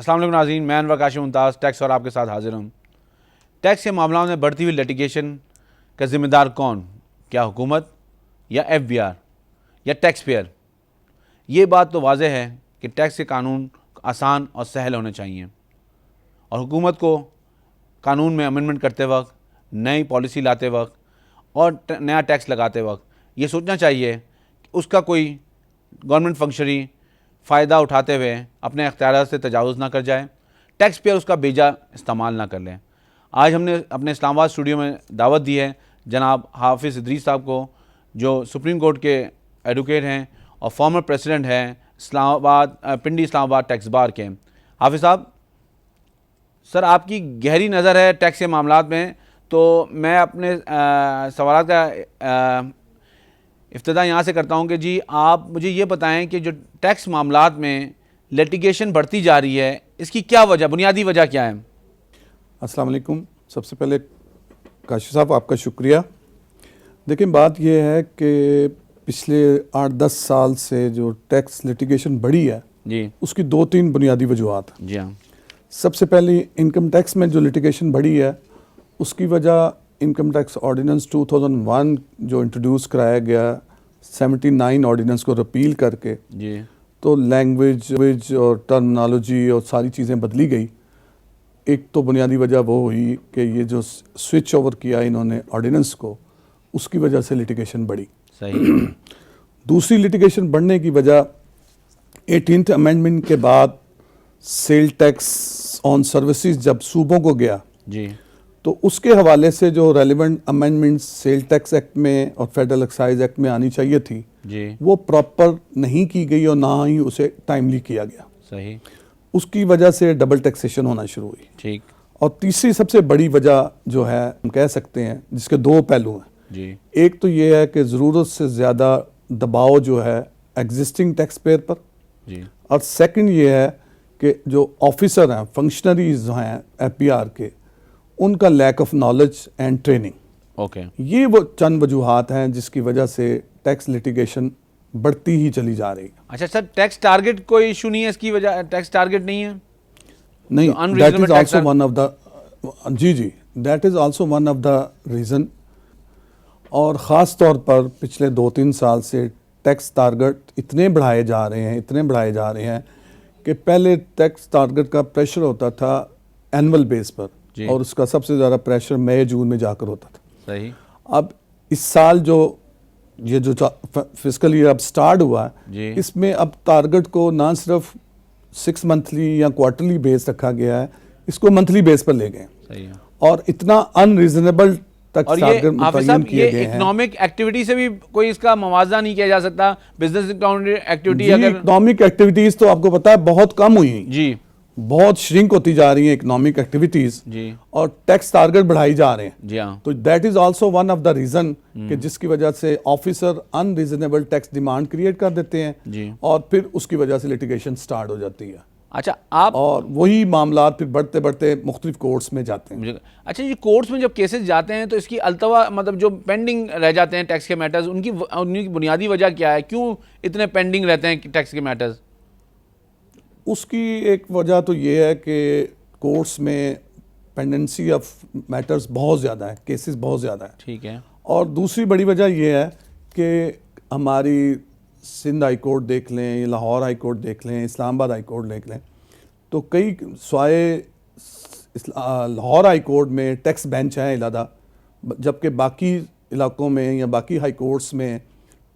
अस्सलाम वालेकुम नाज़रीन, मैं अनवर काशिम मुमताज़ टैक्स और आपके साथ हाजिर हूँ। टैक्स के मामलों में बढ़ती हुई लिटिगेशन का ज़िम्मेदार कौन? क्या हुकूमत या FBI या टैक्स पेयर? ये बात तो वाज़ेह है कि टैक्स के कानून आसान और सहल होने चाहिए और हुकूमत को कानून में अमेंडमेंट करते वक्त, नई पॉलिसी लाते वक्त और नया टैक्स लगाते वक्त ये सोचना चाहिए कि उसका कोई गवर्नमेंट फंक्शनरी फ़ायदा उठाते हुए अपने अख्तियारात से तजावुज़ ना कर जाए, टैक्स पेयर उसका बेजा इस्तेमाल ना कर लें। आज हमने अपने इस्लामाबाद स्टूडियो में दावत दी है जनाब हाफिज़ इदरीस साहब को, जो सुप्रीम कोर्ट के एडवोकेट हैं और फॉर्मर प्रेसिडेंट हैं पिंडी इस्लामाबाद टैक्स बार के। हाफिज़ साहब, सर आपकी गहरी नज़र है टैक्स के मामलात में, तो मैं अपने सवाल का इफ्तिदा यहाँ से करता हूँ कि जी आप मुझे ये बताएं कि जो टैक्स मामलात में लिटिगेशन बढ़ती जा रही है, इसकी क्या वजह, बुनियादी वजह क्या है? अस्सलाम वालेकुम। सबसे पहले काशिफ साहब आपका शुक्रिया। देखिए, बात यह है कि पिछले 8-10 साल से जो टैक्स लिटिगेशन बढ़ी है जी, उसकी 2-3 बुनियादी वजूहत हैं। जी हाँ। सबसे पहले इनकम टैक्स में जो लिटिगेशन बढ़ी है उसकी वजह इनकम टैक्स ऑर्डिनेंस 2001 जो इंट्रोड्यूस कराया गया, 79 ऑर्डिनेंस को रिपील करके, जी, तो लैंग्वेज और टर्मिनोलॉजी और सारी चीज़ें बदली गई। एक तो बुनियादी वजह वो हुई कि ये जो स्विच ओवर किया इन्होंने ऑर्डिनेंस को, उसकी वजह से लिटिगेशन बढ़ी। सही। दूसरी लिटिगेशन बढ़ने की वजह 18th अमेंडमेंट के बाद सेल टैक्स ऑन सर्विसेज जब सूबों को गया, जी, तो उसके हवाले से जो relevant amendments sale tax act में और फेडरल एक्साइज एक्ट में आनी चाहिए थी, जी, वो प्रॉपर नहीं की गई और ना ही उसे टाइमली किया गया। सही, उसकी वजह से डबल टैक्सेशन होना शुरू हुई। ठीक, और तीसरी सबसे बड़ी वजह जो है हम कह सकते हैं, जिसके दो पहलू हैं। जी, एक तो ये है कि ज़रूरत से ज़्यादा दबाव जो है एग्जिस्टिंग टैक्स पेयर पर, जी, और सेकंड ये है कि जो ऑफिसर हैं, फंक्शनरीज हैं FBR के, उनका lack of knowledge and training. Okay, ये वो चंद वजूहात हैं जिसकी वजह से टैक्स लिटिगेशन बढ़ती ही चली जा रही है। अच्छा सर, टैक्स टारगेट कोई इशू नहीं है इसकी वजह? टैक्स टारगेट नहीं है? नहीं, तो that unreasonable is tax also are- one of the जी, that is also one of the reason. और ख़ास तौर पर पिछले 2-3 साल से टैक्स टारगेट इतने बढ़ाए जा रहे हैं कि पहले टैक्स टारगेट का प्रेशर होता था एनुअल बेस पर, जी। और उसका सबसे ज़्यादा प्रेशर मई जून में जाकर होता था। सही, अब इस साल ये जो फिस्कल ईयर अब स्टार्ट हुआ जी। है, इसमें अब टारगेट को ना सिर्फ 6 मंथली या क्वार्टरली बेस रखा गया है, इसको मंथली बेस पर ले गए सही है। और इतना अनरीजनेबल तक और ये टारगेट हाफिज मुतय्यन साहब, किए ये गए हैं। इकोनॉमिक एक्टिविटी से भी कोई इसका मवाजा नहीं किया जा सकता? बिजनेस एक्टिविटी जी, अगर इकोनॉमिक एक्टिविटीज तो आपको पता है बहुत कम हुई, जी, बहुत श्रिंक होती जा रही हैं इकोनॉमिक एक्टिविटीज, जी, और टैक्स टारगेट बढ़ाई जा रहे हैं। जी हाँ, तो that is also one of the reason कि जिसकी वजह से officer unreasonable tax demand create कर देते हैं, जी। और फिर उसकी वजह से लिटिगेशन स्टार्ट हो जाती है, अच्छा आप और वही मामला फिर बढ़ते बढ़ते मुख्तलिफ कोर्ट्स में जाते हैं। मुझे अच्छा, ये कोर्ट्स में जब केसेस जाते हैं तो इसकी अल्तवा मतलब जो पेंडिंग रह जाते हैं टैक्स के मैटर्स, उनकी बुनियादी वजह क्या है? क्यों इतने पेंडिंग रहते हैं टैक्स के मैटर्स? उसकी एक वजह तो ये है कि कोर्ट्स में पेंडेंसी ऑफ मैटर्स बहुत ज़्यादा है, केसेस बहुत ज़्यादा है। ठीक है, और दूसरी बड़ी वजह यह है कि हमारी सिंध हाई कोर्ट देख लें, लाहौर हाई कोर्ट देख लें, इस्लामाबाद हाई कोर्ट देख लें, तो कई स्वाए लाहौर हाई कोर्ट में टैक्स बेंच है इलादा, जबकि बाकी इलाकों में या बाकी हाई कोर्ट्स में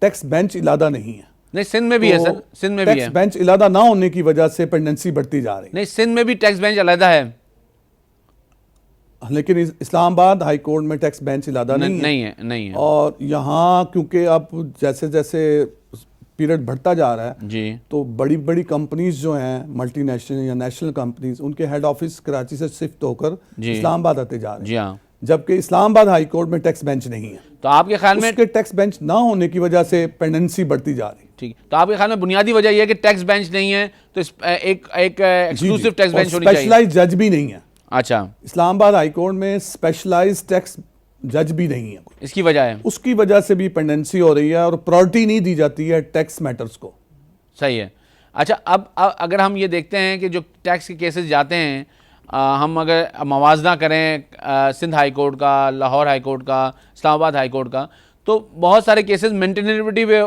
टैक्स बेंच इलादा नहीं है। नहीं सिंध में भी है सर, सिंध में भी टैक्स है। बेंच इलादा ना होने की वजह से पेंडेंसी बढ़ती जा रही है। नहीं, सिंध में भी टैक्स बेंच अलग है। लेकिन इस्लामाबाद हाई कोर्ट में टैक्स बेंच इलादा नहीं है। नहीं है। और यहाँ क्योंकि अब जैसे जैसे पीरियड बढ़ता जा रहा है, जी, तो बड़ी बड़ी कंपनीज जो हैं, मल्टीनेशनल या नेशनल कंपनीज, उनके हेड ऑफिस कराची से शिफ्ट होकर जी। इस्लामाबाद आते जा रहे जी हैं, हाँ। जबकि इस्लामाबाद हाई कोर्ट में टैक्स बेंच नहीं है। तो आपके ख्याल में उसके टैक्स बेंच ना होने की वजह से पेंडेंसी बढ़ती जा रही है। ठीक, तो आपके ख्याल में बुनियादी वजह यह है कि टैक्स बेंच नहीं है, तो एक एक्सक्लूसिव टैक्स बेंच होनी चाहिए। स्पेशलाइज्ड जज भी नहीं है। अच्छा, इस्लामाबाद हाई कोर्ट में स्पेशलाइज्ड टैक्स जज भी नहीं है। इसकी वजह है? उसकी वजह से भी पेंडेंसी हो रही है और प्रायोरिटी नहीं दी जाती है टैक्स मैटर्स को। सही है। अच्छा, अब अगर हम ये देखते हैं कि जो टैक्स के केसेस जाते हैं, हम अगर मवाजना करें सिंध हाई कोर्ट का, लाहौर हाई कोर्ट का, इस्लामाबाद हाई कोर्ट का, तो बहुत सारे केसेस मेंटेनेबिलिटी पे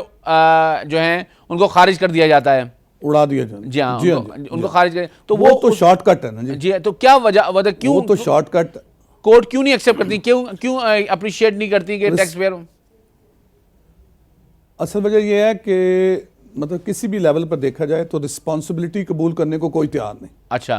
जो हैं उनको खारिज कर दिया जाता है, उड़ा दिया जाए। जी हाँ, जी हाँ, उनको खारिज करें, तो वो तो शॉर्टकट है ना जी। जी, तो क्या वजह क्यों वो तो शॉर्टकट, कोर्ट क्यों नहीं एक्सेप्ट करती, क्यों अप्रिशिएट नहीं करती कि टैक्स पेयर? असल वजह यह है कि मतलब किसी भी लेवल पर देखा जाए तो रिस्पॉन्सिबिलिटी कबूल करने को कोई तैयार नहीं। अच्छा,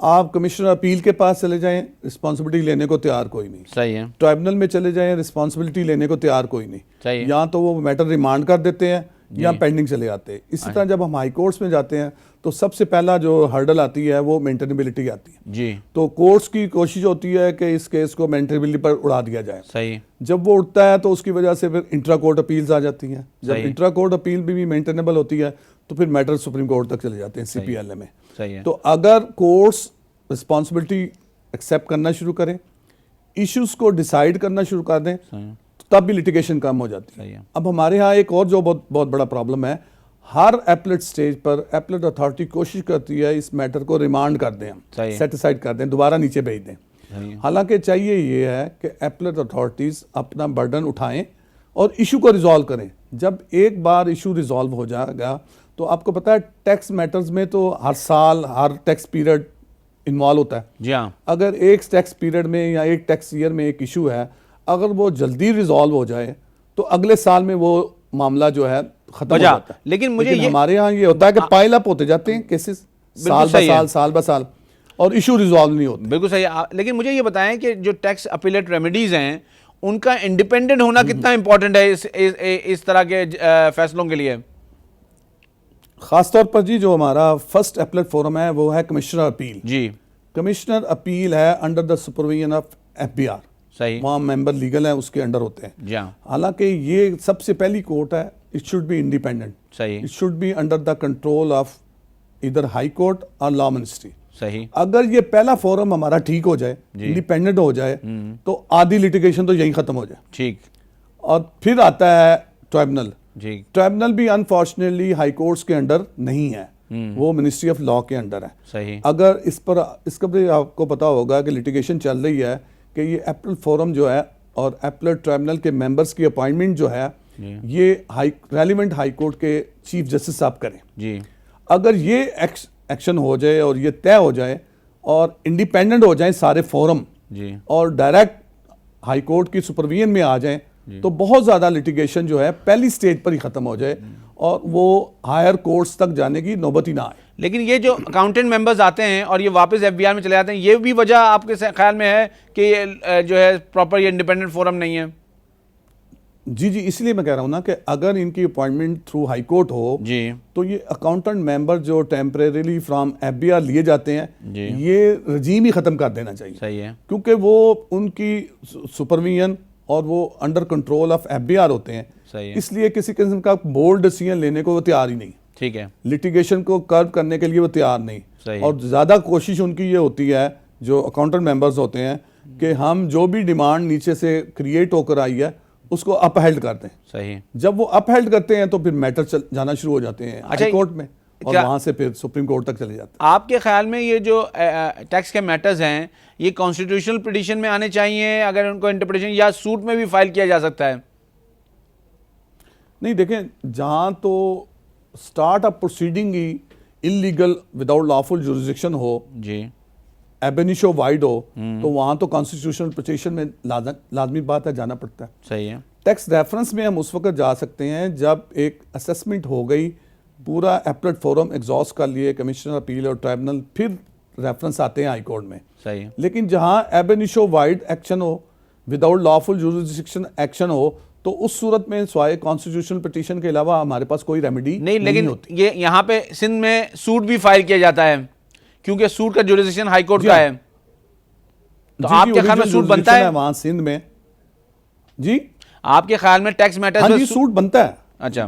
आप कमिश्नर अपील के पास चले जाएं, रिस्पॉन्सिबिलिटी लेने को तैयार कोई नहीं। सही है, ट्राइब्यूनल में चले जाएं, रिस्पॉन्सिबिलिटी लेने को तैयार कोई नहीं। सही है। या तो वो मैटर रिमांड कर देते हैं या पेंडिंग चले जाते हैं। इसी तरह जब हम हाई कोर्ट्स में जाते हैं तो सबसे पहला जो हर्डल आती है वो मेंटेनेबिलिटी आती है। जी, तो कोर्ट्स की कोशिश होती है कि इस केस को मेंटेनेबिलिटी पर उड़ा दिया जाए। सही, जब वो उठता है तो उसकी वजह से फिर इंट्रा कोर्ट अपील्स आ जाती हैं। जब सही। इंट्रा कोर्ट अपील भी मेंटेनेबल होती है तो फिर मैटर सुप्रीम कोर्ट तक चले जाते हैं, CPLA में। सही है, तो अगर कोर्ट्स रिस्पॉन्सिबिलिटी एक्सेप्ट करना शुरू करें, इश्यूज को डिसाइड करना शुरू कर दें, तो तब भी लिटिगेशन कम हो जाती सही है। है। अब हमारे यहाँ एक और जो बहुत बहुत बड़ा प्रॉब्लम है, हर एपलेट स्टेज पर एपलेट अथॉरिटी कोशिश करती है इस मैटर को रिमांड कर दें, हम सही है। सेट असाइड कर दें, दोबारा नीचे भेज दें। सही है। हालांकि चाहिए ये है कि एपलेट अथॉरिटीज़ अपना बर्डन उठाएं और इशू को रिजॉल्व करें। जब एक बार इशू रिजॉल्व हो जाएगा तो आपको पता है टैक्स मैटर्स में तो हर साल हर टैक्स पीरियड इन्वॉल्व होता है। जी हाँ, अगर एक टैक्स पीरियड में या एक टैक्स ईयर में एक इशू है, अगर वो जल्दी रिजॉल्व हो जाए तो अगले साल में वो मामला जो है खत्म हो वजह। जाता है। लेकिन मुझे ये हमारे यहाँ ये होता है कि पाइल अप होते जाते हैं केसेस साल ब सही है। साल, साल ब साल, और इशू रिजॉल्व नहीं होते। बिल्कुल सही है। लेकिन मुझे ये बताएं कि जो टैक्स अपीलेट रेमेडीज हैं उनका इंडिपेंडेंट होना कितना इंपॉर्टेंट है इस तरह के फैसलों के लिए? खासतौर पर जी जो हमारा फर्स्ट एपलेट फोरम है वो है कमिश्नर अपील। जी, कमिश्नर अपील है under the supervision of FBR। सही, वहाँ मेंबर लीगल है, उसके अंडर होते हैं। जी हाँ, हालांकि ये सबसे पहली कोर्ट है, इट शुड बी इंडिपेंडेंट, सही, it should be under the control of इधर हाई कोर्ट और लॉ मिनिस्ट्री। सही, अगर ये पहला फोरम हमारा ठीक हो जाए, इंडिपेंडेंट हो जाए, तो आधी लिटिगेशन तो यहीं खत्म हो जाए। ठीक, और फिर आता है ट्राइब्यूनल। जी, ट्राइब्यूनल भी अनफॉर्चुनेटली हाई कोर्ट्स के अंडर नहीं है, वो मिनिस्ट्री ऑफ लॉ के अंडर है। सही, अगर इसका भी आपको पता होगा कि लिटिगेशन चल रही है कि ये एपलेट फोरम जो है और एपलेट ट्राइब्यूनल के मेंबर्स की अपॉइंटमेंट जो है ये रेलिवेंट हाई कोर्ट के चीफ जस्टिस साहब करें। जी, अगर ये एक्शन हो जाए और ये तय हो जाए और इंडिपेंडेंट हो जाए सारे फोरम जी, और डायरेक्ट हाई कोर्ट की सुपरविजन में आ जाए, तो बहुत ज़्यादा लिटिगेशन जो है पहली स्टेज पर ही ख़त्म हो जाए और वो हायर कोर्ट्स तक जाने की नौबत ही ना आए। लेकिन ये जो अकाउंटेंट मेंबर्स आते हैं और ये वापस FBR में चले जाते हैं, ये भी वजह आपके ख्याल में है कि ये जो है प्रॉपर ये इंडिपेंडेंट फोरम नहीं है? जी जी, इसलिए मैं कह रहा हूँ ना कि अगर इनकी अपॉइंटमेंट थ्रू हाई कोर्ट हो जी, तो ये अकाउंटेंट मेंबर जो टेम्परेरीली फ्रॉम FBR लिए जाते हैं, जी, ये रजीम ही ख़त्म कर देना चाहिए। सही है, क्योंकि वो उनकी सुपरविजन और वो अंडर कंट्रोल ऑफ FBR होते हैं, सही है, इसलिए किसी किस्म का बोल्ड डिसीजन लेने को वो तैयार ही नहीं, ठीक है, लिटिगेशन को कर्व करने के लिए वो तैयार नहीं। सही। और ज़्यादा कोशिश उनकी ये होती है जो अकाउंटेंट मेंबर्स होते हैं कि हम जो भी डिमांड नीचे से क्रिएट होकर आई है उसको अपहेल्ड करते हैं। सही, जब वो अपहेल्ड करते हैं तो फिर मैटर जाना शुरू हो जाते हैं अच्छा, हाई कोर्ट में और क्या- वहाँ से फिर सुप्रीम कोर्ट तक चले जाते आपके ख्याल में ये जो टैक्स के मैटर्स हैं ये कॉन्स्टिट्यूशनल पिटीशन में आने चाहिए अगर उनको इंटरप्रिटेशन, या सूट में भी फाइल किया जा सकता है? हैं। नहीं देखें, जहाँ तो start of proceeding he illegal without lawful jurisdiction हो, जी, एबेनिशो वाइड हो, तो वहाँ तो कॉन्स्टिट्यूशनल पिटीशन में लाजमी बात है, जाना पड़ता है। सही है, टैक्स रेफरेंस में हम उस वक्त जा सकते हैं जब एक असेसमेंट हो गई, पूरा एपलेट फोरम एग्जॉस्ट कर लिए, कमिश्नर अपील और ट्राइब्यूनल, फिर रेफरेंस आते हैं हाई कोर्ट में। सही है, लेकिन जहां एबेनिशो वाइड एक्शन हो, विदाउट लॉफुल जुरिस्डिक्शन एक्शन हो, तो उस सूरत में स्वाय कॉन्स्टिट्यूशनल पिटीशन के अलावा हमारे पास कोई रेमेडी नहीं, लेकिन होती। ये यहाँ पे सिंध में सूट भी फाइल किया जाता है क्योंकि सूट का जुरिस्डिक्शन हाई कोर्ट का है, तो आपके ख्याल में सूट बनता है? वहां सिंध में जी, आपके ख्याल में टैक्स मैटर्स हाँ में जी, सूट बनता है, अच्छा,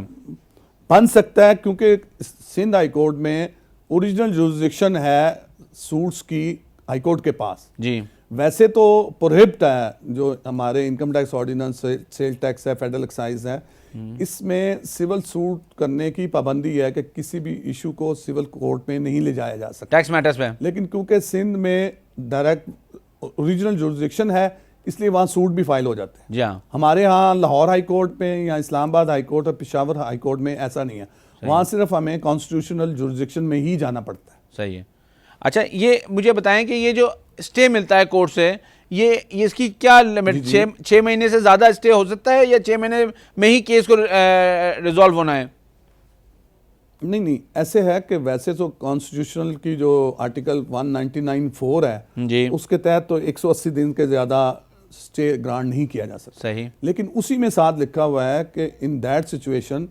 बन सकता है, क्योंकि सिंध हाई कोर्ट में ओरिजिनल जुरिस्डिक्शन है सूट्स की हाईकोर्ट के पास। जी वैसे तो प्रोहिबिट है, जो हमारे income tax ordinance, sale tax है, फेडरल एक्साइज है, इसमें सिविल सूट करने की पाबंदी है कि किसी भी इशू को सिविल कोर्ट में नहीं ले जाया जा सकता टैक्स मैटर्स पे। लेकिन क्योंकि सिंध में डायरेक्ट ओरिजिनल जुरिस्डिक्शन है, इसलिए वहाँ सूट भी फाइल हो जाते हैं। जी हाँ, हमारे यहाँ लाहौर हाई कोर्ट में या इस्लामाबाद हाई कोर्ट और पेशावर हाई कोर्ट में ऐसा नहीं है, वहाँ सिर्फ हमें कॉन्स्टिट्यूशनल जुरिस्डिक्शन में ही जाना पड़ता है। सही है। अच्छा, ये मुझे बताएं कि ये जो स्टे मिलता है कोर्ट से, ये इसकी क्या लिमिट, 6 महीने से ज़्यादा स्टे हो सकता है या 6 महीने में ही केस को रिजॉल्व होना है? नहीं, ऐसे है कि वैसे तो कॉन्स्टिट्यूशनल की जो आर्टिकल 199(4) है जी, उसके तहत तो 180 दिन के ज़्यादा स्टे ग्रांट नहीं किया जा सकता। सही। लेकिन उसी में साथ लिखा हुआ है कि in that situation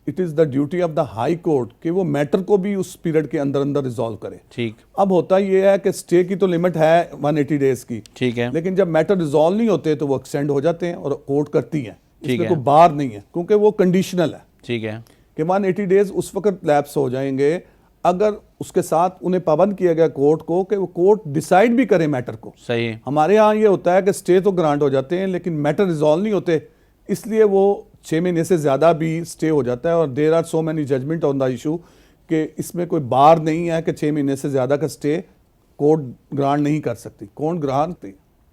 it is the duty of the high court कि वो मैटर को भी उस पीरियड के अंदर अंदर रिजॉल्व करे। ठीक, अब होता ये है कि स्टे की तो लिमिट है 180 डेज की, ठीक है। लेकिन जब मैटर रिजॉल्व नहीं होते तो वो एक्सटेंड हो जाते हैं और कोर्ट करती है, ठीक इसमें है। कोई बार नहीं है क्योंकि वो कंडीशनल है ठीक है, कि 180 डेज उस वक्त लैप्स हो जाएंगे अगर उसके साथ उन्हें पाबंद किया गया कोर्ट को कि वो कोर्ट डिसाइड भी करे मैटर को। सही है। हमारे यहाँ ये होता है कि स्टे तो ग्रांट हो जाते हैं लेकिन मैटर रिजॉल्व नहीं होते, इसलिए वो 6 महीने से ज़्यादा भी स्टे हो जाता है। और there are so many judgement on the issue कि इसमें कोई बार नहीं है कि 6 महीने से ज़्यादा का स्टे कोर्ट ग्रांट नहीं कर सकती, कोर्ट ग्रांट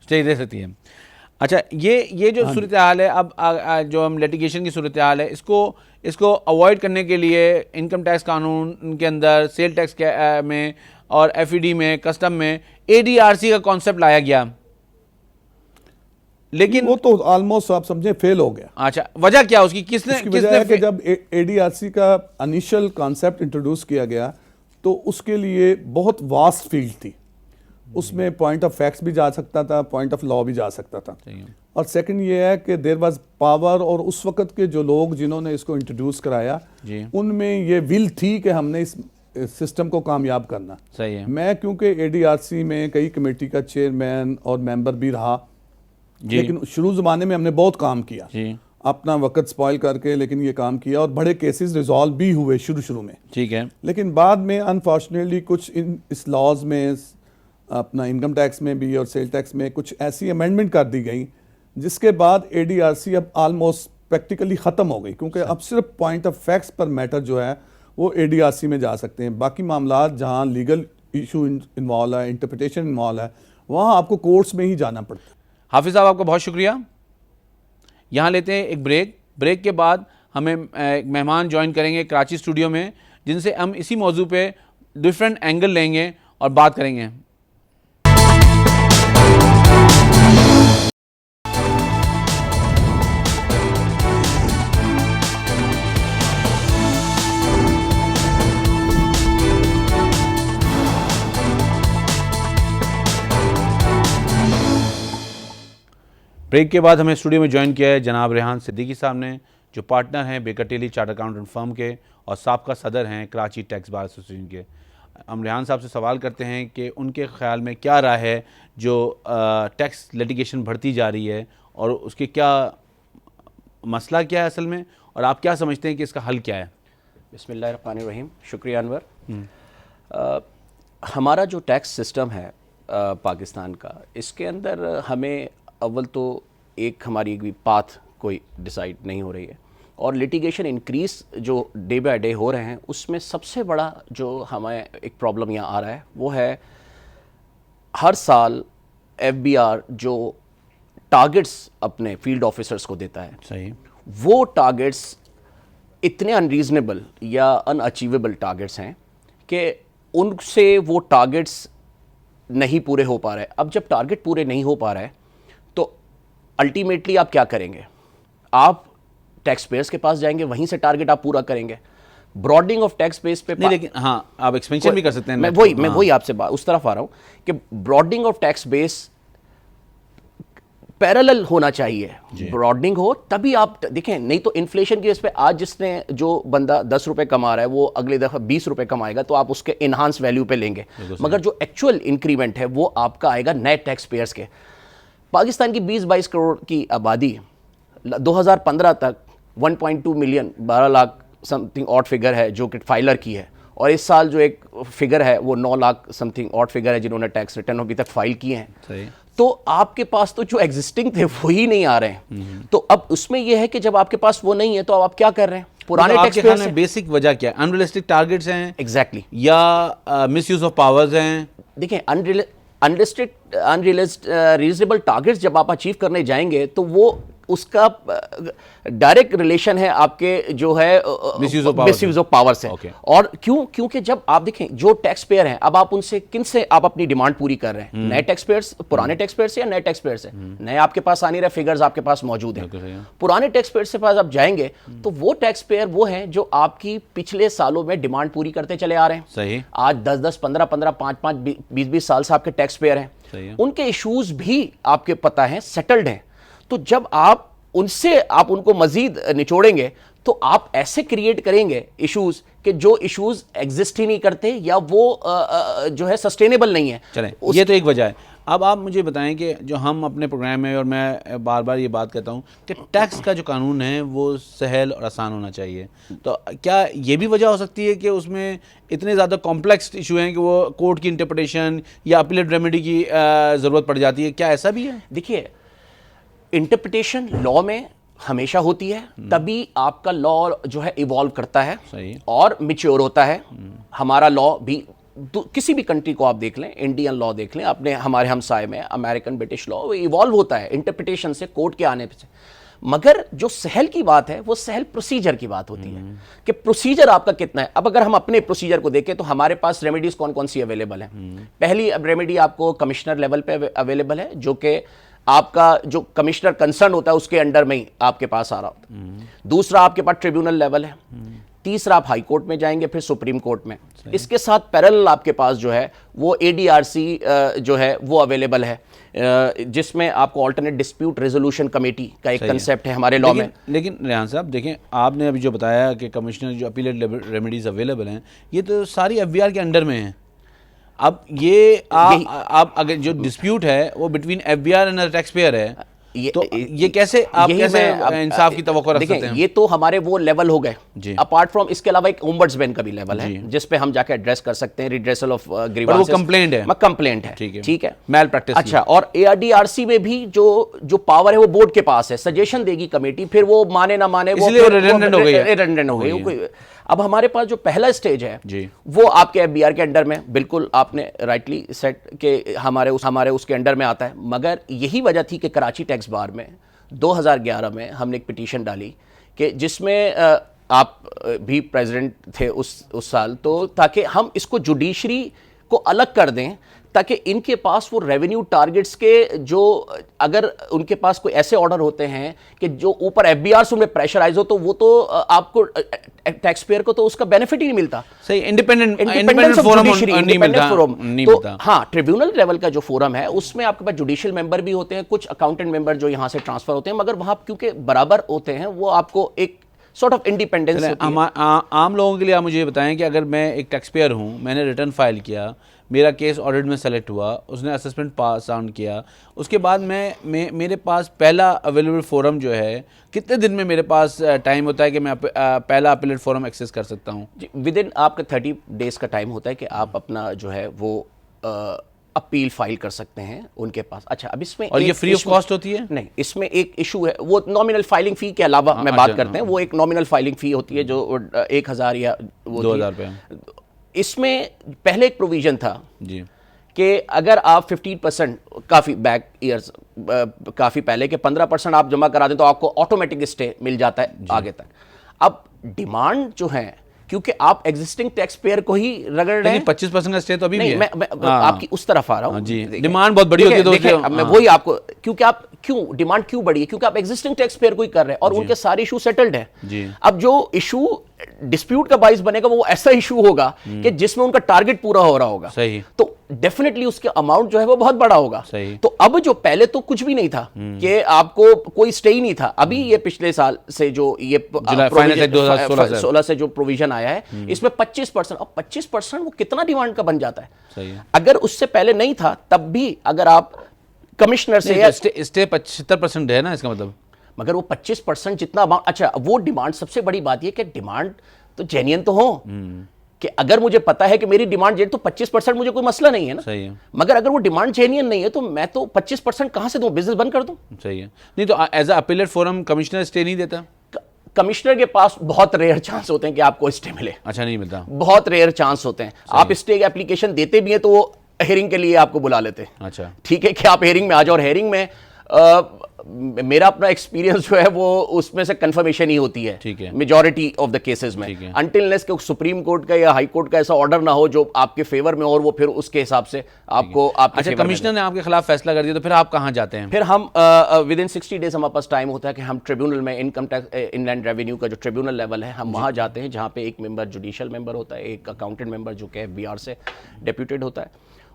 स्टे दे सकती है। अच्छा, ये जो सूरत हाल है, अब जो हम लिटिगेशन की सूरत हाल है, इसको अवॉइड करने के लिए इनकम टैक्स कानून के अंदर, सेल टैक्स में और एफईडी में, कस्टम में एडीआरसी का कॉन्सेप्ट लाया गया, लेकिन वो तो ऑलमोस्ट आप समझे फेल हो गया। अच्छा, वजह क्या उसकी? उसकी वजह है कि जब एडीआरसी का इनिशियल कॉन्सेप्ट इंट्रोड्यूस किया गया तो उसके लिए बहुत वास्ट फील्ड थी, उसमें पॉइंट ऑफ फैक्ट्स भी जा सकता था, पॉइंट ऑफ लॉ भी जा सकता था। और सेकंड ये है कि देयर वाज पावर, और उस वक्त के जो लोग जिन्होंने इसको इंट्रोड्यूस कराया उनमें ये विल थी कि हमने इस सिस्टम को कामयाब करना। सही है। मैं क्योंकि एडीआरसी में कई कमेटी का चेयरमैन और मेंबर भी रहा, लेकिन शुरू ज़माने में हमने बहुत काम किया जी, अपना वक्त स्पॉइल करके, लेकिन ये काम किया और बड़े केसेस रिजॉल्व भी हुए शुरू में। ठीक है। लेकिन बाद में अनफॉर्चुनेटली कुछ इस लॉज में, अपना इनकम टैक्स में भी और सेल टैक्स में कुछ ऐसी अमेंडमेंट कर दी गई जिसके बाद एडीआरसी अब ऑलमोस्ट प्रैक्टिकली ख़त्म हो गई, क्योंकि अब सिर्फ पॉइंट ऑफ फैक्ट्स पर मैटर जो है वो एडीआरसी में जा सकते हैं। बाकी मामला जहाँ लीगल इशू इन्वॉल्व है, इंटरप्रिटेशन इन्वॉल्व है, वहाँ आपको कोर्ट्स में ही जाना पड़ता है। हाफिज़ साहब, आपका बहुत शुक्रिया। यहाँ लेते हैं एक ब्रेक के बाद हमें एक मेहमान ज्वाइन करेंगे कराची स्टूडियो में, जिनसे हम इसी मौजू पे डिफरेंट एंगल लेंगे और बात करेंगे। ब्रेक के बाद हमें स्टूडियो में ज्वाइन किया है जनाब रेहान सिद्दीकी साहब ने, जो पार्टनर हैं Baker Tilly chartered accountant firm के और साबका सदर हैं कराची टैक्स बार एसोसिएशन के। हम रेहान साहब से सवाल करते हैं कि उनके ख्याल में क्या राय है जो टैक्स लिटिगेशन बढ़ती जा रही है और उसके क्या मसला क्या है असल में, और आप क्या समझते हैं कि इसका हल क्या है? बिस्मिल्लाहिर्रहमानिर्रहीम। शुक्रिया अनवर। हमारा जो टैक्स सिस्टम है पाकिस्तान का, इसके अंदर हमें अव्वल तो एक हमारी भी पाथ कोई डिसाइड नहीं हो रही है, और लिटिगेशन इंक्रीज जो डे बाय डे हो रहे हैं, उसमें सबसे बड़ा जो हमें एक प्रॉब्लम यहाँ आ रहा है वो है हर साल एफबीआर जो टारगेट्स अपने फील्ड ऑफिसर्स को देता है, सही, वो टारगेट्स इतने अनरीजनेबल या अनअचीवेबल टारगेट्स हैं कि उनसे वो टारगेट्स नहीं पूरे हो पा रहे। अब जब टारगेट पूरे नहीं हो पा रहा है तो अल्टीमेटली आप क्या करेंगे? आप टैक्स पेयर्स के पास जाएंगे, वहीं से टारगेट आप पूरा करेंगे। ब्रॉडनिंग ऑफ टैक्स बेस पे नहीं, लेकिन हाँ, आप एक्सपेंशन भी कर सकते हैं। मैं वही आपसे उस तरफ आ रहा हूं कि broadening of tax base parallel होना चाहिए। ब्रॉडनिंग हो तभी आप देखें, नहीं तो इन्फ्लेशन की वजह पे आज जिसने जो बंदा 10 रुपए कमा रहा है वो अगले दफा 20 रुपए कमाएगा, तो आप उसके इनहांस वैल्यू पे लेंगे, मगर जो एक्चुअल इंक्रीमेंट है वो आपका आएगा नए टैक्स पेयर्स के। पाकिस्तान की 20-22 करोड़ की आबादी 2015 तक 1.2 million 12 lakh something odd figure है जो कि फाइलर की है, और इस साल जो एक फिगर है वो 9 लाख समथिंग ऑड फिगर है जिन्होंने टैक्स रिटर्न अभी तक फाइल किए हैं। सही। तो आपके पास तो जो एग्जिस्टिंग थे वो ही नहीं आ रहे हैं। तो अब उसमें यह है कि जब आपके पास वो नहीं है तो अब आप क्या कर रहे हैं? पुराने टैक्स पेयर से बेसिक वजह क्या है? अनरियलिस्टिक टारगेट्स हैं एग्जैक्टली या मिसयूज ऑफ पावर्स हैं? देखिए, रीजनेबल टारगेट्स जब आप अचीव करने जाएंगे तो वो उसका डायरेक्ट रिलेशन है आपके जो है मिसयूज ऑफ पावर से। Okay. और क्योंकि जब आप देखें जो टैक्स पेयर हैं, अब आप उनसे किन से आप अपनी डिमांड पूरी कर रहे हैं? नए टैक्स पेयर्स, पुराने टैक्स पेयर से या नए टैक्स पेयर से? नए आपके पास आ नहीं रहे, फिगर्स आपके पास मौजूद हैं। पुराने टैक्स पेयर से पास आप जाएंगे तो वो टैक्स पेयर वो हैं जो आपकी पिछले सालों में डिमांड पूरी करते चले आ रहे हैं। सही। आज 10-10, 15-15, 5-5, 20-20 साल से आपके टैक्स पेयर हैं। सही है। उनके इश्यूज भी आपके पता है, सेटल्ड हैं। तो जब आप उनको मजीद निचोड़ेंगे तो आप ऐसे क्रिएट करेंगे इश्यूज कि जो इश्यूज एग्जिस्ट ही नहीं करते या वो जो है सस्टेनेबल नहीं है। चलें, ये तो एक वजह है। अब आप मुझे बताएं कि जो हम अपने प्रोग्राम में, और मैं बार बार ये बात कहता हूँ कि टैक्स का जो कानून है वो सहल और आसान होना चाहिए, तो क्या ये भी वजह हो सकती है कि उसमें इतने ज़्यादा कॉम्प्लेक्स इशू हैं कि वो कोर्ट की इंटरप्रिटेशन या अपीलेट रेमेडी की ज़रूरत पड़ जाती है? क्या ऐसा भी है? देखिए, इंटरप्रिटेशन लॉ में हमेशा होती है, तभी आपका लॉ जो है इवॉल्व करता है। सही। और मिच्योर होता है। हमारा लॉ भी किसी भी कंट्री को आप देख लें, इंडियन लॉ देख लें, अपने हमारे हमसाए में अमेरिकन ब्रिटिश लॉ, वो इवॉल्व होता है इंटरप्रिटेशन से, कोर्ट के आने से। मगर जो सहल की बात है वो सहल प्रोसीजर की बात होती है कि प्रोसीजर आपका कितना है। अब अगर हम अपने प्रोसीजर को देखें तो हमारे पास रेमेडीज कौन कौन सी अवेलेबल है। पहली रेमेडी आपको कमिश्नर लेवल पे अवेलेबल है, जो कि आपका जो कमिश्नर कंसर्न होता है उसके अंडर में ही आपके पास आ रहा होता है। दूसरा आपके पास ट्रिब्यूनल लेवल है। तीसरा आप हाई कोर्ट में जाएंगे, फिर सुप्रीम कोर्ट में। इसके साथ पैरेलल आपके पास जो है वो ADRC जो है वो अवेलेबल है, जिसमें आपको अल्टरनेट डिस्प्यूट रेजोल्यूशन कमेटी का एक कंसेप्ट है हमारे लॉ में। लेकिन रेहान साहब देखें, आपने अभी जो बताया कि कमिश्नर जो अपीलेट रेमेडीज अवेलेबल हैं, ये तो सारी FBR के अंडर में हैं। अब ये आप अगर जो डिस्प्यूट है वो between FBR and tax payer है, तो ये कैसे आप कैसे इंसाफ की तवक्को रख सकते हैं? ये तो हमारे वो लेवल हो गए। अपार्ट फ्रॉम इसके अलावा एक ओम्बड्समैन का भी लेवल है जिस पे हम जाके एड्रेस कर सकते हैं, रिड्रेसल ऑफ ग्रीवेंसेस। वो कंप्लेंट है, कंप्लेंट है, ठीक है, मैल प्रैक्टिस। अच्छा, और ARDRC में भी जो पावर है वो बोर्ड के पास है, सजेशन देगी कमेटी, फिर वो माने ना माने वो रिडंडेंट हो गई। अब हमारे पास जो पहला स्टेज है वो आपके FBR के अंडर में, बिल्कुल आपने राइटली सेट के हमारे उसके अंडर में आता है। मगर यही वजह थी कि कराची टैक्स बार में 2011 में हमने एक पिटीशन डाली कि जिसमें आप भी प्रेसिडेंट थे उस साल, तो ताकि हम इसको जुडिशरी को अलग कर दें, ताकि इनके पास वो रेवेन्यू टारगेट्स के जो अगर उनके पास कोई ऐसे ऑर्डर होते हैं कि जो ऊपर FBR से उनमें प्रेशराइज हो, तो वो तो आपको टैक्स पेयर को तो उसका बेनिफिट ही नहीं मिलता। सही, इंडिपेंडेंट फोरम नहीं मिलता। हाँ, ट्रिब्यूनल लेवल का जो फोरम है उसमें आपके पास जुडिशियल मेंबर भी होते हैं, कुछ अकाउंटेंट मेंबर जो यहाँ से ट्रांसफर होते हैं, मगर वहां क्योंकि बराबर होते हैं वो आपको एक सॉर्ट ऑफ इंडिपेंडेंस होती है। आम लोगों के लिए आप मुझे ये बताएं कि अगर मैं एक टैक्स पेयर हूँ, मैंने रिटर्न फाइल किया, मेरा केस ऑडिट में सेलेक्ट हुआ, उसने असेसमेंट पास ऑन किया, उसके बाद मेरे पास पहला अवेलेबल फोरम जो है, कितने दिन में मेरे पास टाइम होता है कि मैं पहला अपीलेट फोरम एक्सेस कर सकता हूँ? विद इन आपका 30 डेज का टाइम होता है कि आप अपना जो है वो अपील फाइल कर सकते हैं उनके पास। अच्छा, अब इसमें और ये फ्री ऑफ कॉस्ट होती है? नहीं, इसमें एक इशू है, वो नॉमिनल फाइलिंग फी के अलावा मैं बात करते हैं, वो एक नॉमिनल फाइलिंग फी होती है जो 1000 या 2000 रुपये। इसमें पहले एक प्रोविजन था जी कि अगर आप 15% काफ़ी बैक ईयर्स काफ़ी पहले के 15% आप जमा करा दें तो आपको ऑटोमेटिक स्टे मिल जाता है आगे तक। अब डिमांड जो है, क्योंकि आप एग्जिस्टिंग टैक्स पेयर को ही रगड़ रहे हैं। 25% का स्टे तो अभी भी है। मैं आपकी उस तरफ आ रहा हूँ जी। डिमांड बहुत बड़ी होती है तो अब मैं वही आपको, क्योंकि आप डिमांड क्यों बढ़ी है? क्योंकि आप एग्जिस्टिंग टैक्स पेयर को ही कर रहे हैं और उनके सारे इशू सेटल्ड है। अब जो इशू डिस्प्यूट का बाइस बनेगा वो ऐसा इशू होगा कि जिसमें उनका टारगेट पूरा हो रहा होगा। सही। तो डेफिनेटली उसके अमाउंट जो है वो बहुत बड़ा होगा। सही। तो अब जो पहले तो कुछ भी नहीं था कि आपको कोई स्टे ही नहीं था, अभी ये पिछले साल से जो ये 2016 से जो प्रोविजन आया है इसमें 25%, और 25% वो कितना डिमांड का बन जाता है। सही है। अगर उससे पहले नहीं था तब भी अगर आप कमिश्नर से स्टे 75% है ना, इसका मतलब। मगर वो 25% जितना अमाउंट, अच्छा वो डिमांड, सबसे बड़ी बात ये कि डिमांड तो जेन्युइन तो हो, कि अगर मुझे पता है कि मेरी डिमांड जेन्युइन तो 25% मुझे कोई मसला नहीं है ना। सही है। मगर अगर वो डिमांड जेन्युइन नहीं है तो मैं तो 25% कहां से दूं, बिजनेस बंद कर दूं। सही है। नहीं तो as a appellate forum commissioner stay नहीं देता? कमिश्नर के पास बहुत रेयर चांस होते हैं कि आपको स्टे मिले। अच्छा, नहीं मिलता। बहुत रेयर चांस होते हैं। आप स्टे एप्लीकेशन देते भी हैं तो वो हेयरिंग के लिए आपको बुला लेते हैं। अच्छा, ठीक है कि आप हेयरिंग में आ जाओ, और हेयरिंग में मेरा अपना एक्सपीरियंस जो है वो उसमें से कंफर्मेशन ही होती है। ठीक है। मेजॉरिटी ऑफ द केसेस में, ठीक है। अनटिल अनलेस कि सुप्रीम कोर्ट का या हाई कोर्ट का ऐसा ऑर्डर ना हो जो आपके फेवर में, और वो फिर उसके हिसाब से आपको आपके अच्छा, फेवर में कमिश्नर ने आपके खिलाफ फैसला कर दिया तो फिर आप कहाँ जाते हैं? फिर हम विद इन 60 डेज हमारे पास टाइम होता है कि हम ट्रिब्यूनल में, इनकम टैक्स इनलैंड रेवेन्यू का जो ट्रिब्यूनल लेवल है, हम वहाँ जाते हैं, जहाँ पे एक मेंबर जुडिशियल मेंबर होता है, एक अकाउंटेंट मेंबर जो कि FBI से डेप्यूटेड होता है।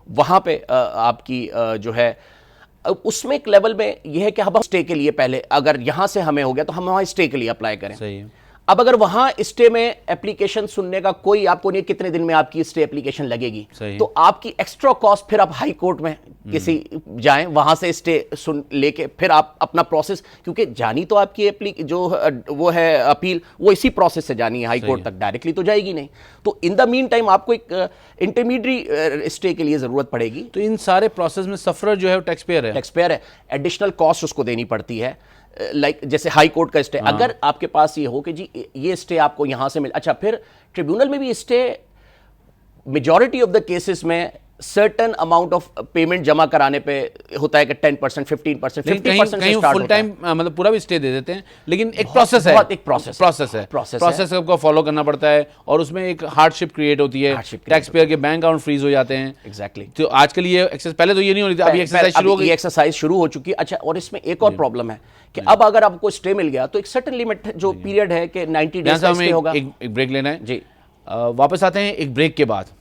वहाँ पे आपकी जो है उसमें एक लेवल में यह है कि हम स्टे के लिए पहले, अगर यहाँ से हमें हो गया तो हम वहाँ स्टे के लिए अप्लाई करें। सही है। अब अगर वहां स्टे में एप्लीकेशन सुनने का कोई आपको नहीं, कितने दिन में आपकी स्टे एप्लीकेशन लगेगी, सही। तो आपकी एक्स्ट्रा कॉस्ट, फिर आप हाई कोर्ट में किसी जाएं, वहां से स्टे सुन लेके फिर आप अपना प्रोसेस, क्योंकि जानी तो आपकी जो वो है अपील, वो इसी प्रोसेस से जानी है हाई कोर्ट तक, डायरेक्टली तो जाएगी नहीं। तो इन द मीन टाइम आपको एक इंटरमीडिएट स्टे के लिए जरूरत पड़ेगी। तो इन सारे प्रोसेस में सफरर जो है वो टैक्स पेयर है? टैक्स पेयर है, एडिशनल कॉस्ट उसको देनी पड़ती है। लाइक जैसे हाई कोर्ट का स्टे, अगर आपके पास ये हो कि जी ये स्टे आपको यहां से मिल, अच्छा फिर ट्रिब्यूनल में भी stay majority of the cases में सर्टेन अमाउंट ऑफ पेमेंट जमा कराने पे होता है कि 10%, 15%, 50% से स्टार्ट फुल टाइम मतलब पूरा भी स्टे दे देते हैं, लेकिन एक प्रोसेस है, एक प्रोसेस प्रोसेस को फॉलो करना पड़ता है, और उसमें एक हार्डशिप क्रिएट होती है, टैक्स पेयर के बैंक अकाउंट फ्रीज हो जाते हैं। एग्जैक्टली। तो आजकल ये एक्सरसाइज, पहले तो ये नहीं हो रही थी, अभी एक्सरसाइज शुरू हो गई। एक्सरसाइज शुरू हो चुकी है। अच्छा, और इसमें एक और प्रॉब्लम है कि अब अगर आपको स्टे मिल गया तो एक सर्टेन लिमिट जो पीरियड है कि 90 डेज का स्टे होगा। एक ब्रेक लेना है जी। वापस आते हैं एक ब्रेक के बाद।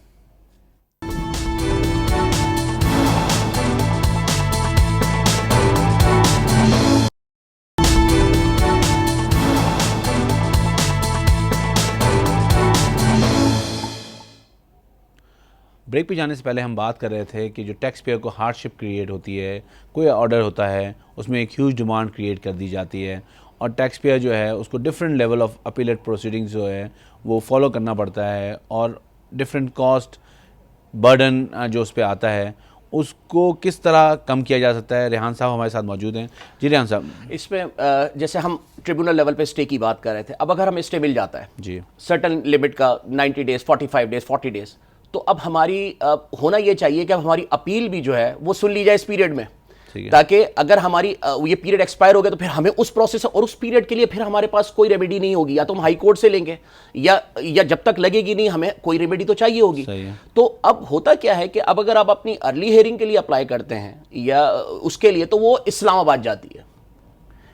ब्रेक पे जाने से पहले हम बात कर रहे थे कि जो टैक्स पेयर को हार्डशिप क्रिएट होती है, कोई ऑर्डर होता है, उसमें एक ह्यूज डिमांड क्रिएट कर दी जाती है, और टैक्स पेयर जो है उसको different level of appellate proceedings जो है वो फॉलो करना पड़ता है, और डिफरेंट कॉस्ट बर्डन जो उस पर आता है उसको किस तरह कम किया जा सकता है। रेहान साहब हमारे साथ मौजूद हैं। जी रेहान साहब, इसमें जैसे हम ट्रिब्यूनल लेवल पे स्टे की बात कर रहे थे, अब अगर हमें स्टे मिल जाता है जी सर्टेन लिमिट का 90 डेज, 45 डेज, 40 डेज, तो अब हमारी होना ये चाहिए कि अब हमारी अपील भी जो है वो सुन ली जाए इस पीरियड में, ताकि अगर हमारी ये पीरियड एक्सपायर हो गया तो फिर हमें उस प्रोसेस और उस पीरियड के लिए फिर हमारे पास कोई रेमेडी नहीं होगी, या तो हम हाई कोर्ट से लेंगे या जब तक लगेगी नहीं हमें कोई रेमेडी तो चाहिए होगी। तो अब होता क्या है कि अब अगर आप अपनी अर्ली हियरिंग के लिए अप्लाई करते हैं या उसके लिए, तो वो इस्लामाबाद जाती है।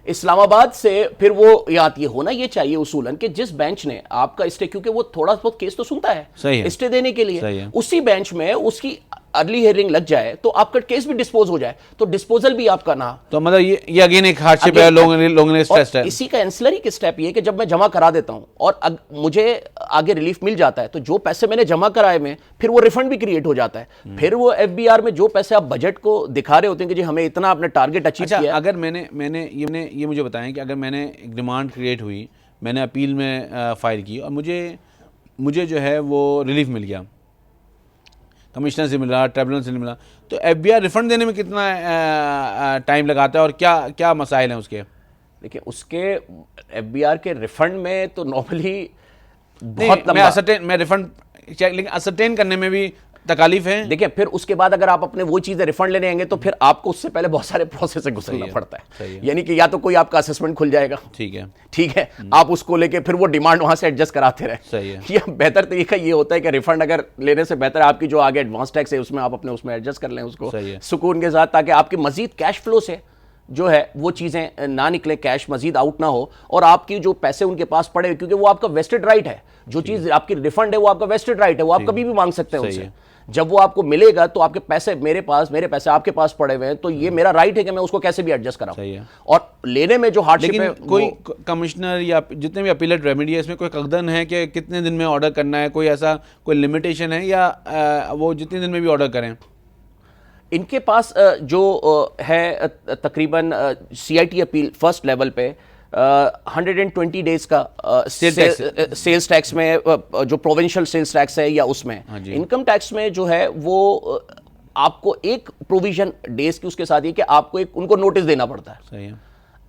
इस्लामाबाद से फिर वो आती है। होना ये चाहिए उसूलन कि जिस बेंच ने आपका स्टे, क्योंकि वो थोड़ा बहुत केस तो सुनता है स्टे देने के लिए, उसी बेंच में उसकी अर्ली हियरिंग लग जाए तो आपका केस भी डिस्पोज हो जाए, तो डिस्पोजल भी आपका ना। तो मतलब ये अगेन एक हार्डशिप है, लोगों ने स्ट्रेस्ड है। इसी का एंसिलरी की स्टेप ये कि जब मैं जमा करा देता हूं और मुझे आगे रिलीफ मिल जाता है, तो जो पैसे मैंने जमा कराए में फिर वो रिफंड भी क्रिएट हो जाता है। फिर वो FBR में जो पैसे आप बजट को दिखा रहे होते हैं कि जी हमें इतना अपने टारगेट अचीव किया। अगर मैंने ये मुझे बताएं कि अगर मैंने एक डिमांड क्रिएट हुई, मैंने अपील में फाइल की और मुझे जो है वो रिलीफ मिल गया, कमिश्नर से मिला, ट्रिब्यूनल से मिला, तो FBR रिफंड देने में कितना टाइम लगाता है और क्या क्या मसाइल हैं उसके? देखिए, उसके FBR के रिफंड में तो नॉर्मली बहुत लंबा, मैं रिफंड, लेकिन असरटेन करने में भी तकालीफ है। देखिए, फिर उसके बाद अगर आप अपने वो चीजें रिफंड लेने आएंगे तो फिर आपको उससे पहले बहुत सारे प्रोसेस से गुजरना पड़ता है। यानी कि या तो कोई आपका असेसमेंट खुल जाएगा, ठीक है, आप उसको लेके फिर वो डिमांड वहां से एडजस्ट कराते रहे। सही है। ये बेहतर तरीका ये होता है कि रिफंड अगर लेने से बेहतर आपकी जो आगे एडवांस टैक्स है उसमें आप अपने उसमें एडजस्ट कर लें उसको सुकून के साथ, ताकि आपकी मजीद कैश फ्लो से जो है वो चीजें ना निकले, कैश मजीद आउट ना हो, और आपकी जो पैसे उनके पास पड़े, क्योंकि वो आपका वेस्टेड राइट है। जो चीज आपकी रिफंड है वो आपका वेस्टेड राइट है, वो आप कभी भी मांग सकते हैं उनसे। जब वो आपको मिलेगा तो आपके पैसे मेरे पैसे आपके पास पड़े हुए हैं, तो ये मेरा राइट है कि मैं उसको कैसे भी एडजस्ट कराऊं। और लेने में जो हार्डशिप है, कोई कमिश्नर या जितने भी अपीलेट रेमेडी है, इसमें कोई कदन है कि कितने दिन में ऑर्डर करना है? कोई ऐसा कोई लिमिटेशन है या वो जितने दिन में भी ऑर्डर करें? इनके पास जो है तकरीबन CIT अपील फर्स्ट लेवल पे 120 डेज का सेल्स टैक्स में जो प्रोविंशियल सेल्स टैक्स है या उसमें इनकम टैक्स में जो है वो आपको एक प्रोविजन डेज की उसके साथ ये कि आपको एक उनको नोटिस देना पड़ता है। सही है।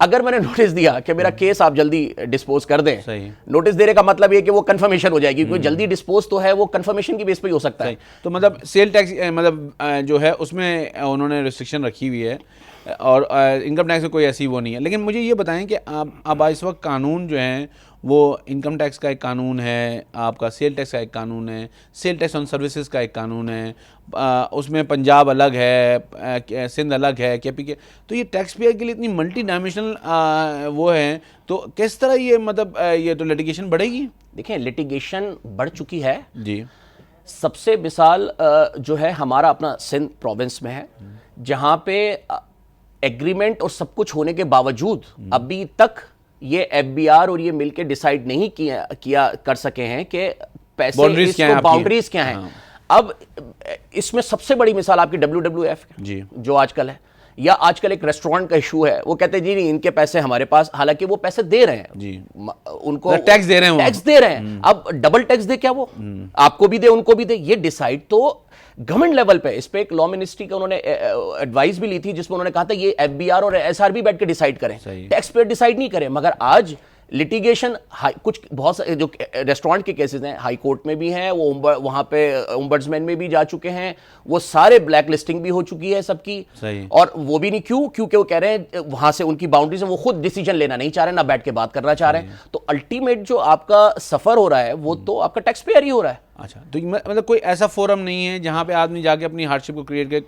अगर मैंने नोटिस दिया कि मेरा केस आप जल्दी डिस्पोज कर दें, सही है। नोटिस देने का मतलब ये कि वो कंफर्मेशन हो जाएगी, कोई जल्दी डिस्पोज तो है वो कंफर्मेशन की बेस पे ही हो सकता है। तो मतलब सेल टैक्स मतलब जो है उसमें उन्होंने रिस्ट्रिक्शन रखी हुई है और इनकम टैक्स में कोई ऐसी वो नहीं है। लेकिन मुझे ये बताएं कि अब इस वक्त कानून जो है वो इनकम टैक्स का एक कानून है, आपका सेल टैक्स का एक कानून है, सेल टैक्स ऑन सर्विसेज का एक कानून है, उसमें पंजाब अलग है, सिंध अलग है, KPK। तो ये टैक्स पेयर के लिए इतनी मल्टी डायमेंशनल वो है, तो किस तरह ये मतलब ये तो लिटिगेशन बढ़ेगी? देखिए लिटिगेशन बढ़ चुकी है जी। सबसे मिसाल जो है हमारा अपना सिंध प्रोविंस में है, जहां पे एग्रीमेंट और सब कुछ होने के बावजूद अभी तक ये FBR और ये मिलके डिसाइड नहीं किया कर सके हैं कि पैसे बाउंड्रीज क्या हैं। अब इसमें सबसे बड़ी मिसाल आपकी WWF जी, जो आजकल है, या आजकल एक रेस्टोरेंट का इशू है, वो कहते हैं जी नहीं इनके पैसे हमारे पास, हालांकि वो पैसे दे रहे हैं जी, उनको टैक्स दे रहे हैं, टैक्स दे रहे हैं। अब डबल टैक्स दे क्या वो, आपको भी दे उनको भी दे, ये डिसाइड तो गवर्नमेंट लेवल पे। इस पे एक लॉ मिनिस्ट्री का उन्होंने एडवाइस भी ली थी जिसमें उन्होंने कहा था ये FBR और SRB बैठ के डिसाइड करें, टैक्स पेयर डिसाइड नहीं करें। मगर आज लिटिगेशन कुछ बहुत सारे जो रेस्टोरेंट के केसेस हैं हाई कोर्ट में भी हैं, वो वहां पे ओम्बड्समैन में भी जा चुके हैं, वो सारे ब्लैक लिस्टिंग भी हो चुकी है सबकी। और वो भी नहीं क्योंकि वो कह रहे हैं वहां से उनकी बाउंड्रीज, वो खुद डिसीजन लेना नहीं चाह रहे, ना बैठ के बात करना चाह रहे हैं। तो अल्टीमेट जो आपका सफर हो रहा है वो तो आपका टैक्स पेयर ही हो रहा है। अच्छा, तो मतलब कोई ऐसा फोरम नहीं है जहां पे आदमी जाके अपनी हार्डशिप को क्रिएट करे,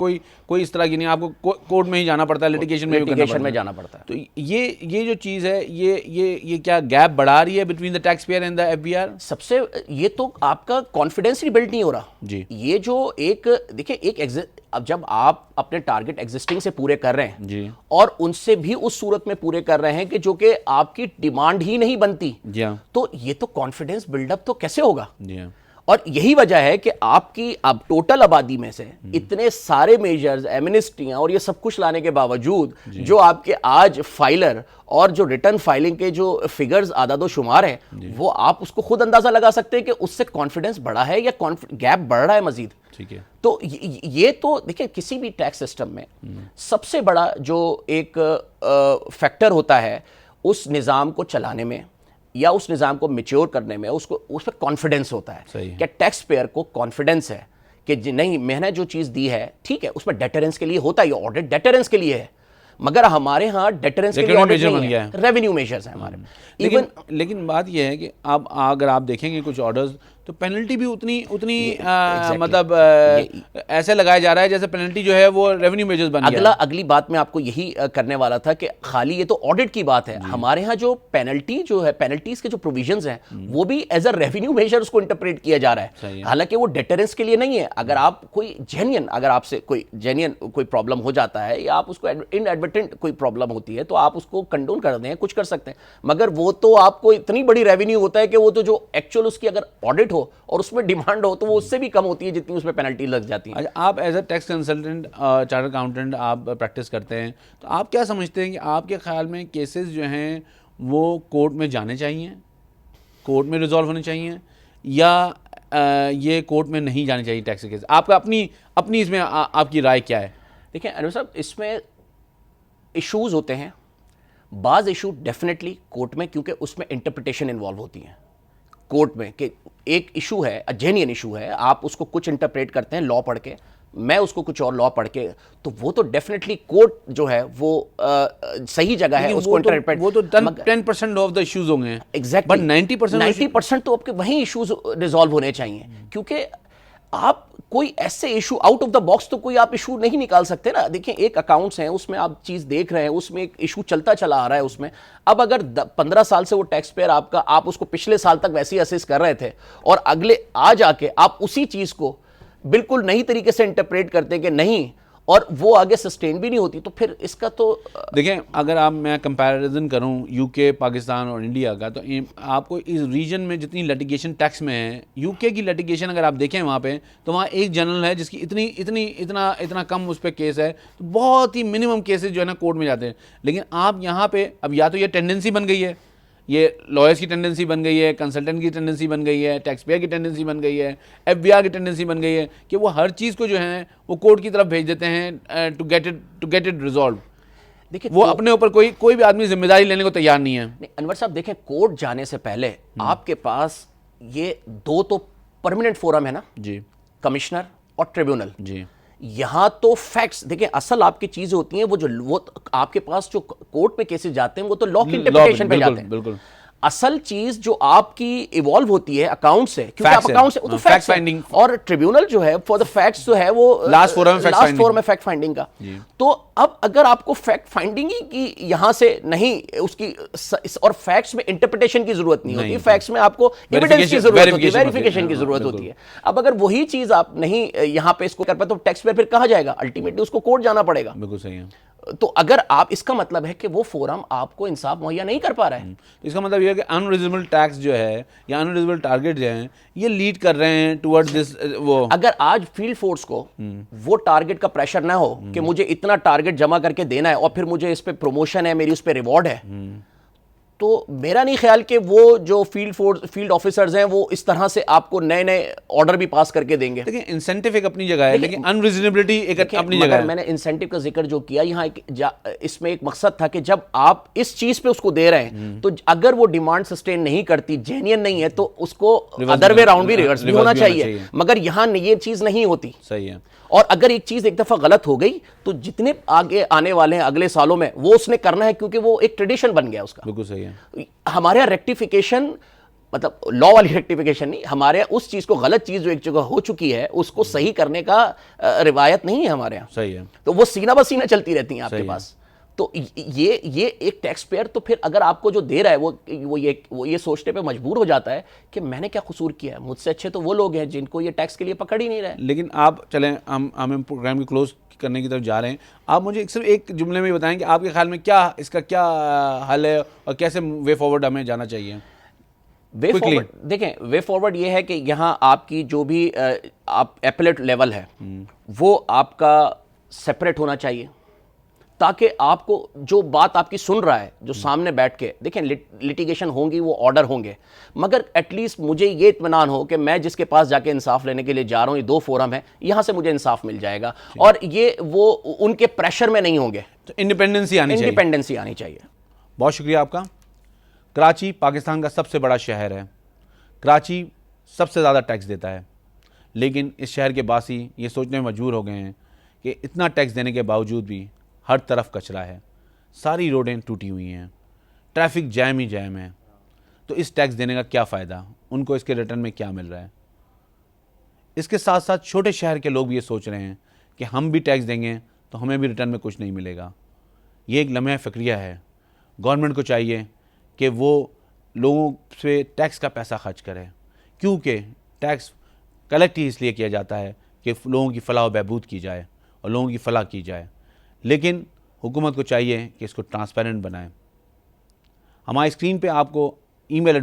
कोई इस तरह की नहीं, आपको कोर्ट में ही जाना पड़ता है, लिटिगेशन में जाना पड़ता है। तो ये जो चीज़ है ये क्या गैप बढ़ा रही है between the tax payer and the FBR? सबसे ये तो आपका कॉन्फिडेंस ही बिल्ड नहीं हो रहा जी। ये जो एक देखिए अब जब आप अपने टारगेट एग्जिस्टिंग से पूरे कर रहे हैं जी, और उनसे भी उस सूरत में पूरे कर रहे हैं कि जो कि आपकी डिमांड ही नहीं बनती, तो ये तो कॉन्फिडेंस बिल्डअप तो कैसे होगा? जी। और यही वजह है कि आपकी अब टोटल आबादी में से इतने सारे मेजर्स, एमनेस्टियां और ये सब कुछ लाने के बावजूद जो आपके आज फाइलर और जो रिटर्न फाइलिंग के जो फिगर्स आदादो शुमार हैं, वो आप उसको खुद अंदाजा लगा सकते हैं कि उससे कॉन्फिडेंस बढ़ा है या गैप बढ़ रहा है मजीद। ठीक है। तो ये तो देखिए किसी भी टैक्स सिस्टम में सबसे बड़ा जो एक फैक्टर होता है उस निज़ाम को चलाने में या उस निज़ाम को मैच्योर करने में, उसको उस पर कॉन्फिडेंस होता है। क्या टैक्स पेयर को कॉन्फिडेंस है कि नहीं मैंने जो चीज़ दी है ठीक है, उसमें डेटरेंस के लिए होता है, ये ऑडिट डेटरेंस के लिए है, मगर हमारे यहाँ डेटरेंस के लिए ऑडिट नहीं है, रेवेन्यू मेजर्स है हमारे। लेकिन बात यह है कि अब अगर आप देखेंगे कुछ ऑर्डर्स तो पेनल्टी भी उतनी मतलब ऐसे लगाया जा रहा है जैसे पेनल्टी जो है वो रेवेन्यू मेजर्स बन गया। अगली बात मैं आपको यही करने वाला था कि खाली ये तो ऑडिट की बात है, हमारे यहाँ जो पेनल्टी जो है, पेनल्टीज के जो प्रोविजंस हैं वो भी एज अ रेवेन्यू मेजर उसको इंटरप्रेट किया जा रहा है, हालांकि वो डेटरेंस के लिए नहीं है। अगर आप कोई जेन्युइन, अगर आपसे कोई जेन्युइन कोई प्रॉब्लम हो जाता है या आप उसको इनएडवर्टेंट कोई प्रॉब्लम होती है तो आप उसको कंडोन कर दें, कुछ कर सकते हैं, मगर वो तो आपको इतनी बड़ी रेवेन्यू होता है कि वो तो जो एक्चुअल उसकी अगर ऑडिट हो और उसमें डिमांड हो तो वो उससे भी कम होती है जितनी उसमें पेनल्टी लग जाती है। आप as a tax consultant, chartered accountant आप प्रैक्टिस करते हैं, तो आप क्या समझते हैं कि आपके ख्याल में केसेस जो हैं वो कोर्ट में जाने चाहिए, कोर्ट में रिजॉल्व होने चाहिए, या ये कोर्ट में नहीं जाने चाहिए टैक्स केस? आपका अपनी इसमें आपकी राय क्या है? देखिए अनवर साहब, इसमें इश्यूज होते हैं, बाज़ इशू डेफिनेटली कोर्ट में, क्योंकि उसमें इंटरप्रिटेशन इन्वॉल्व होती है कोर्ट में कि एक इशू है, जेन्युइन इशू है, आप उसको कुछ इंटरप्रेट करते हैं लॉ पढ़ के, मैं उसको कुछ और लॉ पढ़ के, तो वो तो डेफिनेटली कोर्ट जो है वो सही जगह है उसको इंटरप्रेट। वो तो 10% ऑफ द इश्यूज होंगे एग्जैक्टली, बट 90% तो आपके वही इश्यूज रिजॉल्व होने चाहिए, क्योंकि आप कोई ऐसे issue out of the box तो कोई आप इशू नहीं निकाल सकते ना। देखिए एक अकाउंट्स हैं, उसमें आप चीज़ देख रहे हैं, उसमें एक इशू चलता चला आ रहा है उसमें। अब अगर 15 साल से वो टैक्स पेयर आपका, आप उसको पिछले साल तक वैसे ही असेस कर रहे थे और अगले आज आके आप उसी चीज़ को बिल्कुल नई तरीके से इंटरप्रेट करते हैं कि नहीं, और वो आगे सस्टेन भी नहीं होती, तो फिर इसका तो देखें, अगर आप मैं कंपैरिजन करूं यूके, पाकिस्तान और इंडिया का, तो आपको इस रीजन में जितनी लिटिगेशन टैक्स में है, यूके की लिटिगेशन अगर आप देखें वहाँ पे, तो वहाँ एक जनरल है जिसकी इतना कम उस पर केस है, तो बहुत ही मिनिमम केसेस जो है ना कोर्ट में जाते हैं। लेकिन आप यहाँ पे अब या तो ये टेंडेंसी बन गई है, ये लॉयर्स की टेंडेंसी बन गई है, कंसल्टेंट की टेंडेंसी बन गई है, टैक्स पेयर की टेंडेंसी बन गई है, एफबीआर की टेंडेंसी बन गई है कि वो हर चीज़ को जो है वो कोर्ट की तरफ भेज देते हैं टू गेट इट रिजॉल्व। देखिए वो अपने ऊपर कोई भी आदमी जिम्मेदारी लेने को तैयार नहीं है। नहीं, अनवर साहब देखें, कोर्ट जाने से पहले आपके पास ये दो तो परमानेंट फोरम है ना जी, कमिश्नर और ट्रिब्यूनल। जी, यहां तो फैक्ट्स देखिए, असल आपकी चीजें होती हैं, वो आपके पास जो कोर्ट में केसेस जाते हैं वो तो लॉ की इंटरप्रिटेशन पे जाते हैं। बिल्कुल। असल चीज जो आपकी इवॉल्व होती है अकाउंट से, क्योंकि आप Facts अकाउंट से है, वो तो fact फैक्ट्स finding। और ट्रिब्यूनल जो है फॉर द फैक्ट्स जो है वो Last forum है fact लास्ट finding। फोरम है फैक्ट फाइंडिंग का। तो अब अगर आपको फैक्ट फाइंडिंग ही की यहां से नहीं उसकी और फैक्ट्स में इंटरप्रिटेशन की जरूरत नहीं होती, फैक्ट्स में आपको एविडेंस की जरूरत होती है, वेरिफिकेशन की जरूरत होती है। अब अगर वही चीज आप नहीं यहां पे इसको कर पाए तो टैक्स पे फिर कहां जाएगा? अल्टीमेटली उसको कोर्ट जाना पड़ेगा। बिल्कुल सही है। तो अगर आप, इसका मतलब है कि वो फोरम आपको इंसाफ मुहैया नहीं कर पा रहा है। इसका मतलब यह है कि अनरिजनेबल टैक्स जो है या अनरिजनेबल टारगेट जो हैं ये लीड कर रहे हैं टुवर्ड दिस वो। अगर आज फील्ड फोर्स को वो टारगेट का प्रेशर ना हो कि मुझे इतना टारगेट जमा करके देना है और फिर मुझे इस पे प्रमोशन है, मेरी उस पे रिवॉर्ड है, तो मेरा नहीं ख्याल कि वो जो फील्ड ऑफिसर्स हैं वो इस तरह से आपको नए नए ऑर्डर भी पास करके देंगे। देखिए इंसेंटिव एक अपनी जगह है, लेकिन अनरिजनेबिलिटी एक अपनी जगह है। मैंने इंसेंटिव का जिक्र जो किया यहाँ इसमें एक मकसद था कि जब आप इस चीज पे उसको दे रहे हैं तो अगर वो डिमांड सस्टेन नहीं करती, जेन्युइन नहीं है, तो उसको अदर वे राउंड भी रिवर्स भी होना चाहिए। मगर यहाँ ये चीज नहीं होती। सही है। और अगर एक चीज एक दफा गलत हो गई तो जितने आगे आने वाले हैं अगले सालों में वो उसने करना है, क्योंकि वो एक ट्रेडिशन बन गया उसका। बिल्कुल सही है। हमारे यहाँ रेक्टिफिकेशन, मतलब लॉ वाली रेक्टिफिकेशन नहीं, हमारे यहाँ उस चीज को, गलत चीज जो एक जगह हो चुकी है उसको सही करने का रिवायत नहीं है हमारे यहाँ। सही है। तो वो सीना बसीना चलती रहती है आपके पास। तो ये एक टैक्स पेयर तो फिर अगर आपको जो दे रहा है वो ये सोचने पे मजबूर हो जाता है कि मैंने क्या कसूर किया है, मुझसे अच्छे तो वो लोग हैं जिनको ये टैक्स के लिए पकड़ ही नहीं रहे। लेकिन आप चलें, हम प्रोग्राम की क्लोज करने की तरफ जा रहे हैं। आप मुझे सिर्फ एक जुमले में बताएं कि आपके ख्याल में इसका क्या हल है और कैसे वे फॉरवर्ड हमें जाना चाहिए? वे फॉरवर्ड देखें, वे फॉरवर्ड ये है कि यहाँ आपकी जो भी आप एपेलेट लेवल है वो आपका सेपरेट होना चाहिए, ताकि आपको जो बात आपकी सुन रहा है, जो सामने बैठ के देखें, लिटिगेशन होंगी, वो ऑर्डर होंगे, मगर एटलीस्ट मुझे ये इत्मीनान हो कि मैं जिसके पास जाके इंसाफ लेने के लिए जा रहा हूँ, ये दो फोरम है, यहाँ से मुझे इंसाफ मिल जाएगा और ये वो उनके प्रेशर में नहीं होंगे। तो इंडिपेंडेंसी आनी चाहिए। बहुत शुक्रिया आपका। कराची पाकिस्तान का सबसे बड़ा शहर है। कराची सबसे ज़्यादा टैक्स देता है, लेकिन इस शहर के बासी ये सोचने में मजबूर हो गए हैं कि इतना टैक्स देने के बावजूद भी हर तरफ कचरा है, सारी रोडें टूटी हुई हैं, ट्रैफिक जैम ही जैम है। तो इस टैक्स देने का क्या फ़ायदा, उनको इसके रिटर्न में क्या मिल रहा है? इसके साथ साथ छोटे शहर के लोग भी ये सोच रहे हैं कि हम भी टैक्स देंगे तो हमें भी रिटर्न में कुछ नहीं मिलेगा। ये एक लम्हा फ़िक्रिया है। गवर्नमेंट को चाहिए कि वो लोगों से टैक्स का पैसा खर्च करे, क्योंकि टैक्स कलेक्ट ही इसलिए किया जाता है कि लोगों की फलाह व बहबूद की जाए और लोगों की फलाह की जाए। लेकिन हुकूमत को चाहिए कि इसको ट्रांसपेरेंट बनाए। हमारी स्क्रीन पे आपको ईमेल